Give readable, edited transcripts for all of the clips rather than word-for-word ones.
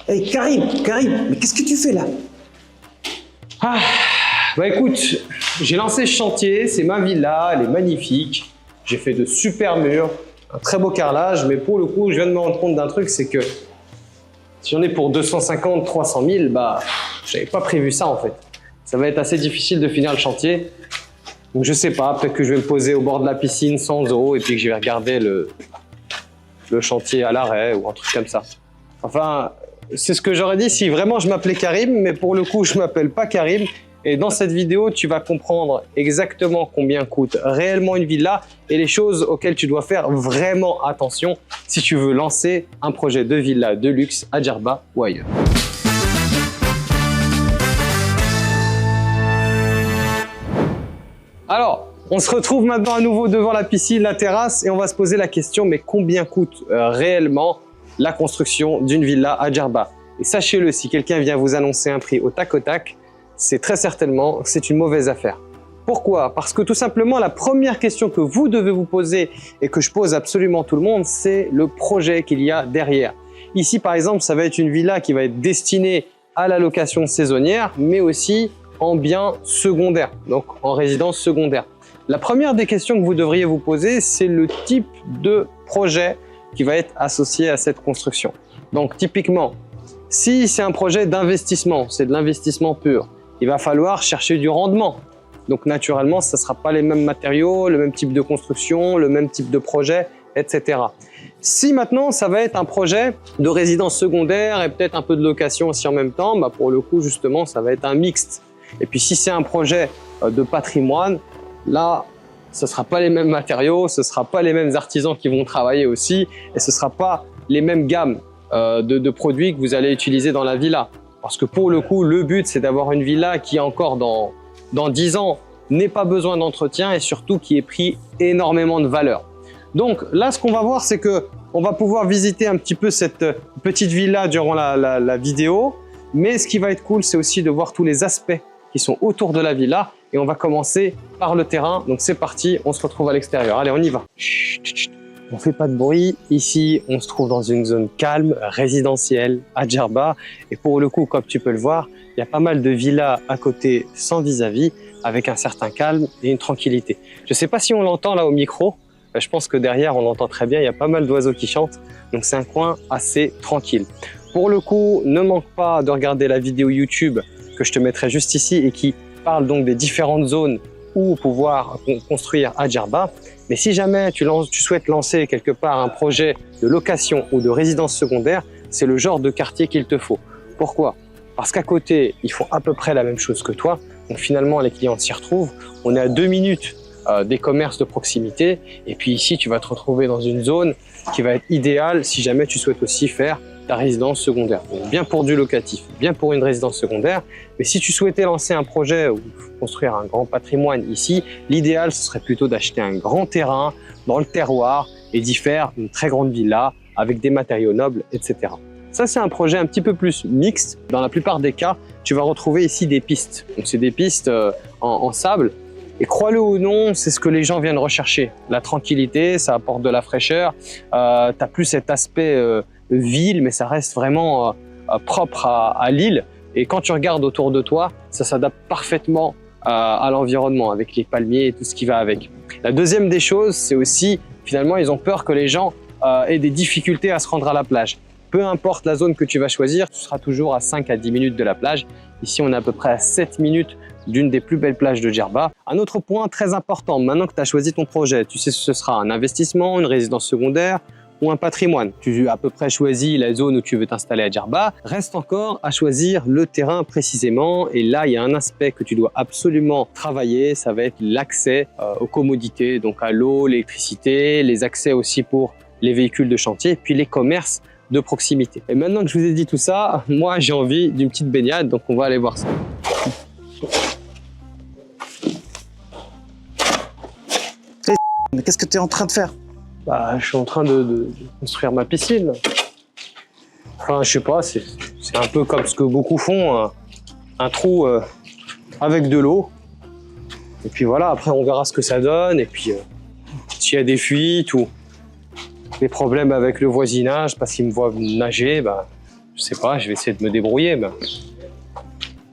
Hey Karim, mais qu'est-ce que tu fais là? Ah, bah écoute, j'ai lancé ce chantier, c'est ma villa, elle est magnifique. J'ai fait de super murs, un très beau carrelage, mais pour le coup, je viens de me rendre compte d'un truc, c'est que si on est pour 250, 300 000, bah, j'avais pas prévu ça en fait. Ça va être assez difficile de finir le chantier. Donc je sais pas, peut-être que je vais me poser au bord de la piscine sans eau et puis que je vais regarder le chantier à l'arrêt ou un truc comme ça. Enfin, c'est ce que j'aurais dit si vraiment je m'appelais Karim, mais pour le coup, je m'appelle pas Karim. Et dans cette vidéo, tu vas comprendre exactement combien coûte réellement une villa et les choses auxquelles tu dois faire vraiment attention si tu veux lancer un projet de villa de luxe à Djerba ou ailleurs. Alors, on se retrouve maintenant à nouveau devant la piscine, la terrasse, et on va se poser la question, mais combien coûte réellement la construction d'une villa à Djerba? Et sachez-le, si quelqu'un vient vous annoncer un prix au tac, c'est très certainement que c'est une mauvaise affaire. Pourquoi? Parce que tout simplement, la première question que vous devez vous poser et que je pose absolument tout le monde, c'est le projet qu'il y a derrière. Ici, par exemple, ça va être une villa qui va être destinée à la location saisonnière, mais aussi en bien secondaire, donc en résidence secondaire. La première des questions que vous devriez vous poser, c'est le type de projet qui va être associé à cette construction. Donc typiquement, si c'est un projet d'investissement, c'est de l'investissement pur, il va falloir chercher du rendement. Donc naturellement, ça ne sera pas les mêmes matériaux, le même type de construction, le même type de projet, etc. Si maintenant, ça va être un projet de résidence secondaire et peut-être un peu de location aussi en même temps, bah pour le coup, justement, ça va être un mixte. Et puis si c'est un projet de patrimoine, là, ce ne sera pas les mêmes matériaux, ce ne sera pas les mêmes artisans qui vont travailler aussi et ce ne sera pas les mêmes gammes de produits que vous allez utiliser dans la villa. Parce que pour le coup, le but, c'est d'avoir une villa qui, encore dans 10 ans, n'ait pas besoin d'entretien et surtout qui ait pris énormément de valeur. Donc là, ce qu'on va voir, c'est qu'on va pouvoir visiter un petit peu cette petite villa durant la vidéo. Mais ce qui va être cool, c'est aussi de voir tous les aspects qui sont autour de la villa. Et on va commencer par le terrain. Donc c'est parti, on se retrouve à l'extérieur. Allez, on y va. On fait pas de bruit. Ici, on se trouve dans une zone calme, résidentielle, à Djerba. Et pour le coup, comme tu peux le voir, il y a pas mal de villas à côté sans vis-à-vis, avec un certain calme et une tranquillité. Je ne sais pas si on l'entend là au micro. Je pense que derrière, on l'entend très bien. Il y a pas mal d'oiseaux qui chantent. Donc c'est un coin assez tranquille. Pour le coup, ne manque pas de regarder la vidéo YouTube que je te mettrai juste ici et qui parle donc des différentes zones où pouvoir construire à Djerba. Mais si jamais tu souhaites lancer quelque part un projet de location ou de résidence secondaire, c'est le genre de quartier qu'il te faut. Pourquoi? Parce qu'à côté, ils font à peu près la même chose que toi. Donc finalement, les clients s'y retrouvent. On est à 2 minutes des commerces de proximité. Et puis ici, tu vas te retrouver dans une zone qui va être idéale si jamais tu souhaites aussi faire ta résidence secondaire. Donc bien pour du locatif, bien pour une résidence secondaire. Mais si tu souhaitais lancer un projet ou construire un grand patrimoine ici, l'idéal, ce serait plutôt d'acheter un grand terrain dans le terroir et d'y faire une très grande villa avec des matériaux nobles, etc. Ça, c'est un projet un petit peu plus mixte. Dans la plupart des cas, tu vas retrouver ici des pistes. Donc, c'est des pistes en sable. Et crois-le ou non, c'est ce que les gens viennent rechercher. La tranquillité, ça apporte de la fraîcheur. Tu n'as plus cet aspect ville, mais ça reste vraiment propre à l'île. Et quand tu regardes autour de toi, ça s'adapte parfaitement à l'environnement, avec les palmiers et tout ce qui va avec. La deuxième des choses, c'est aussi, finalement, ils ont peur que les gens aient des difficultés à se rendre à la plage. Peu importe la zone que tu vas choisir, tu seras toujours à 5 à 10 minutes de la plage. Ici, on est à peu près à 7 minutes d'une des plus belles plages de Djerba. Un autre point très important, maintenant que tu as choisi ton projet, tu sais si ce sera un investissement, une résidence secondaire ou un patrimoine. Tu as à peu près choisi la zone où tu veux t'installer à Djerba. Reste encore à choisir le terrain précisément. Et là, il y a un aspect que tu dois absolument travailler. Ça va être l'accès aux commodités, donc à l'eau, l'électricité, les accès aussi pour les véhicules de chantier, puis les commerces de proximité. Et maintenant que je vous ai dit tout ça, moi j'ai envie d'une petite baignade, donc on va aller voir ça. Mais qu'est-ce que tu es en train de faire? Bah, je suis en train de construire ma piscine. Enfin, je sais pas, c'est un peu comme ce que beaucoup font, un trou avec de l'eau. Et puis voilà, après on verra ce que ça donne. Et puis s'il y a des fuites ou des problèmes avec le voisinage parce qu'ils me voient nager, bah, Je sais pas, je vais essayer de me débrouiller, mais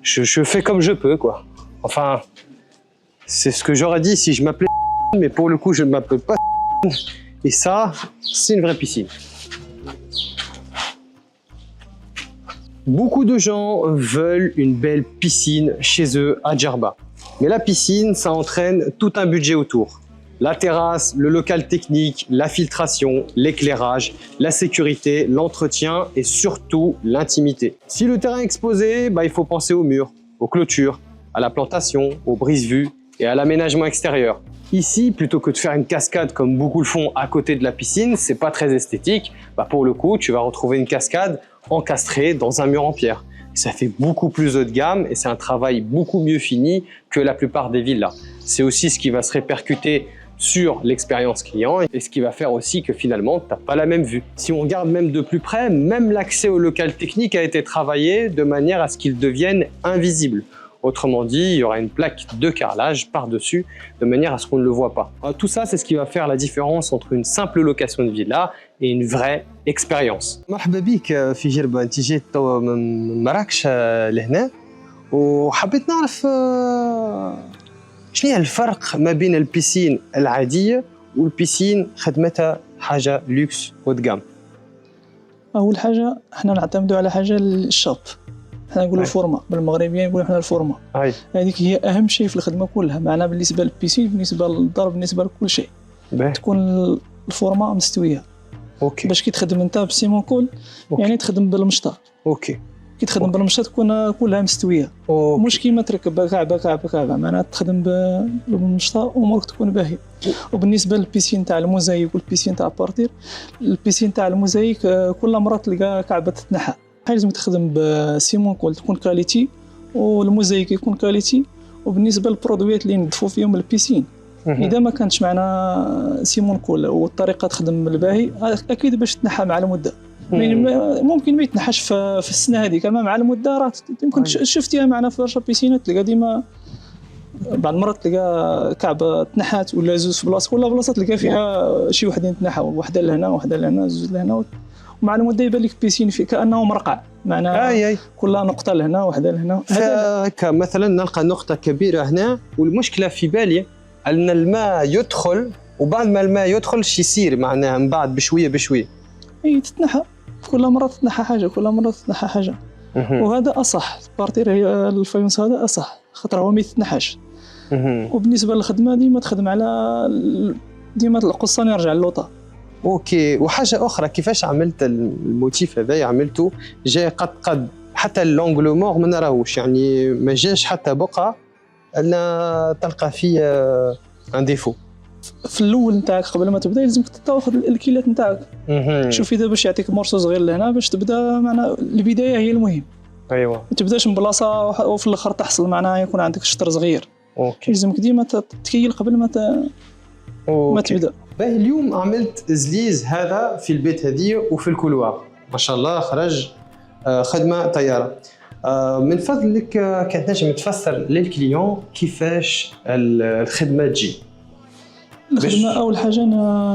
je fais comme je peux, quoi. Enfin, c'est ce que j'aurais dit si je m'appelais mais pour le coup, je ne m'appelle pas et ça, c'est une vraie piscine. Beaucoup de gens veulent une belle piscine chez eux à Djerba. Mais la piscine, ça entraîne tout un budget autour. La terrasse, le local technique, la filtration, l'éclairage, la sécurité, l'entretien et surtout l'intimité. Si le terrain est exposé, il faut penser aux murs, aux clôtures, à la plantation, aux brises-vues et à l'aménagement extérieur. Ici, plutôt que de faire une cascade comme beaucoup le font à côté de la piscine, c'est pas très esthétique. Pour le coup, tu vas retrouver une cascade encastrée dans un mur en pierre. Ça fait beaucoup plus haut de gamme et c'est un travail beaucoup mieux fini que la plupart des villas. C'est aussi ce qui va se répercuter sur l'expérience client et ce qui va faire aussi que finalement, tu n'as pas la même vue. Si on regarde même de plus près, même l'accès au local technique a été travaillé de manière à ce qu'il devienne invisible. Autrement dit, il y aura une plaque de carrelage par-dessus de manière à ce qu'on ne le voit pas. Tout ça, c'est ce qui va faire la différence entre une simple location de villa et une vraie expérience. مرحبا بك في جربة، انت جيت توا من مراكش لهنا وحبيت نعرف شنو هي الفرق ما بين البيسين العادية والبيسين خدمتها حاجة لوكس هود جام. أول حاجة احنا نعتمدوا على حاجة الشاب، احنا نقولوا الفورما بالمغربية، نقولوا احنا الفورما. هذيك هي أهم شيء في الخدمة كلها، معناها بالنسبة للبيسين، بالنسبة للدار، بالنسبة لكل شيء. تكون الفورما مستوية. اوكي. باش كي تخدم انت بالسيمون كول يعني تخدم بالمشطة. اوكي. كي تخدم بالمشطة تكون كلها مستوية. مش كيما تركب كعبة معناها تخدم بالمشطة أمورك تكون باهية. وبالنسبة للبيسين تاع الموزايك والبيسين تاع بارتير، البيسين تاع الموزايك كل مرة تلقى كعبة تتنحى. لازم تخدم بسيمون كول تكون كاليتي والموزايك يكون كاليتي. وبالنسبة للبرودويات اللي نضفوا فيهم البيسين، إذا ما كانتش معنا سيمون كول والطريقة تخدم الباهي أكيد باش تنحى مع المدة. ممكن ما يتنحاش في السنة هذيك، أما مع المدة راه يمكن شفتيها معنا في برشا بيسينات تلقى ديما بعض المرات تلقى كعبة تنحات ولا زوز في بلاصة، ولا بلاصة تلقى فيها شي وحدين تنحاو، وحدة لهنا وحدة لهنا زوز لهنا، ومع المدة يبان لك بيسين في كأنه مرقع، معناها كلها نقطة لهنا وحدة لهنا. مثلا نلقى نقطة كبيرة هنا، والمشكلة في بالي أن الماء يدخل وبعد ما الماء يدخل شي يصير معناها من بعد بشوية بشوية. اي تتنحى كل مرة تتنحى حاجة، كل مرة تتنحى حاجة. وهذا أصح، بارتير هي الفايونس هذا أصح خاطر هو ما يتنحاش. وبالنسبة للخدمة ديما تخدم على ديما القصان يرجع للوطا. اوكي. وحاجة أخرى، كيفاش عملت الموتيف هذا؟ عملته جاي قد حتى اللونغلو مور ما نراهوش، يعني ما جاش حتى بقعة ألا تلقى فيه ان ديفو. في الاول نتاعك قبل ما تبدا لازمك تاخذ الكيلات نتاعك. شوف اذا باش يعطيك مرسو صغير لهنا باش تبدا، معناها البدايه هي المهم. ايوه. ما تبداش من بلاصه وفي الاخر تحصل معناها يكون عندك شطر صغير. اوكي. لازمك ديما تكيل قبل ما تبدا. باهي، اليوم عملت زليز هذا في البيت هذه وفي الكولوار، ما شاء الله خرج خدمه طياره. من فضلك كان تنجم تفسر للكليون كيفاش الخدمه تجي؟ الخدمة أول حاجة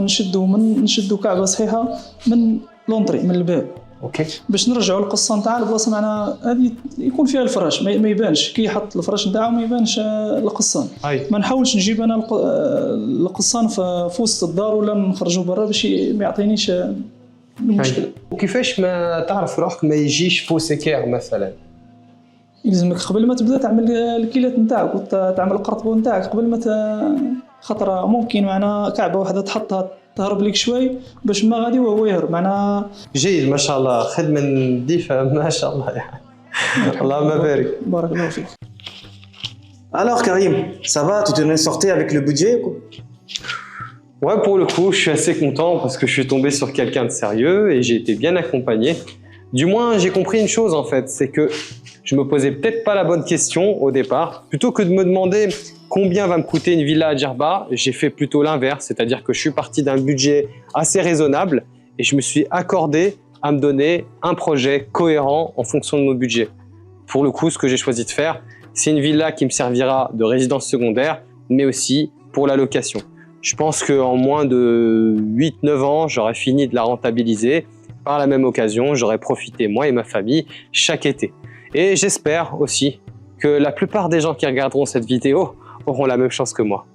نشدو كعبة صحيحة من لونطري، من الباب. اوكي. باش نرجعوا القصة نتاع البلاصة، معناها هذه يكون فيها الفراش ما يبانش، كي يحط الفراش نتاعو ما يبانش القصان. ما نحاولش نجيب أنا القصان في وسط الدار ولا نخرجوا برا باش ما يعطينيش المشكلة. وكيفاش ما تعرف روحك ما يجيش فوسيكير مثلا؟ يلزمك قبل ما تبدا تعمل الكيلات نتاعك وتعمل القرطبو نتاعك قبل ما خطرة ممكن معنا كعبة واحدة تحطها تهرب لك شوي باش ما غادي وهو يهرب معناها. جيد ما شاء الله، خدمة نظيفة ما شاء الله يعني. اللهم بارك. بارك الله فيك. Alors Karim, ça va? Tu t'en es sorti avec le budget quoi? Ouais, pour le coup, je suis assez content parce que je suis tombé sur quelqu'un de sérieux et j'ai été bien accompagné. Du moins, j'ai compris une chose en fait, c'est que je me posais peut-être pas la bonne question au départ. Plutôt que de me demander combien va me coûter une villa à Djerba, j'ai fait plutôt l'inverse, c'est-à-dire que je suis parti d'un budget assez raisonnable et je me suis accordé à me donner un projet cohérent en fonction de mon budget. Pour le coup, ce que j'ai choisi de faire, c'est une villa qui me servira de résidence secondaire, mais aussi pour la location. Je pense qu'en moins de 8-9 ans, j'aurais fini de la rentabiliser Par la même occasion, j'aurai profité, moi et ma famille, chaque été. Et j'espère aussi que la plupart des gens qui regarderont cette vidéo auront la même chance que moi.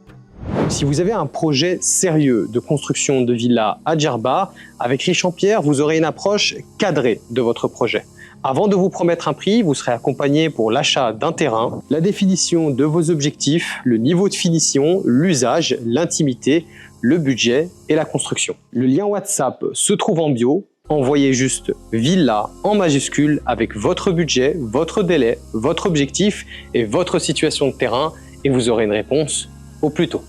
Si vous avez un projet sérieux de construction de villa à Djerba, avec Riche en Pierre, vous aurez une approche cadrée de votre projet. Avant de vous promettre un prix, vous serez accompagné pour l'achat d'un terrain, la définition de vos objectifs, le niveau de finition, l'usage, l'intimité, le budget et la construction. Le lien WhatsApp se trouve en bio. Envoyez juste villa en majuscule avec votre budget, votre délai, votre objectif et votre situation de terrain et vous aurez une réponse au plus tôt.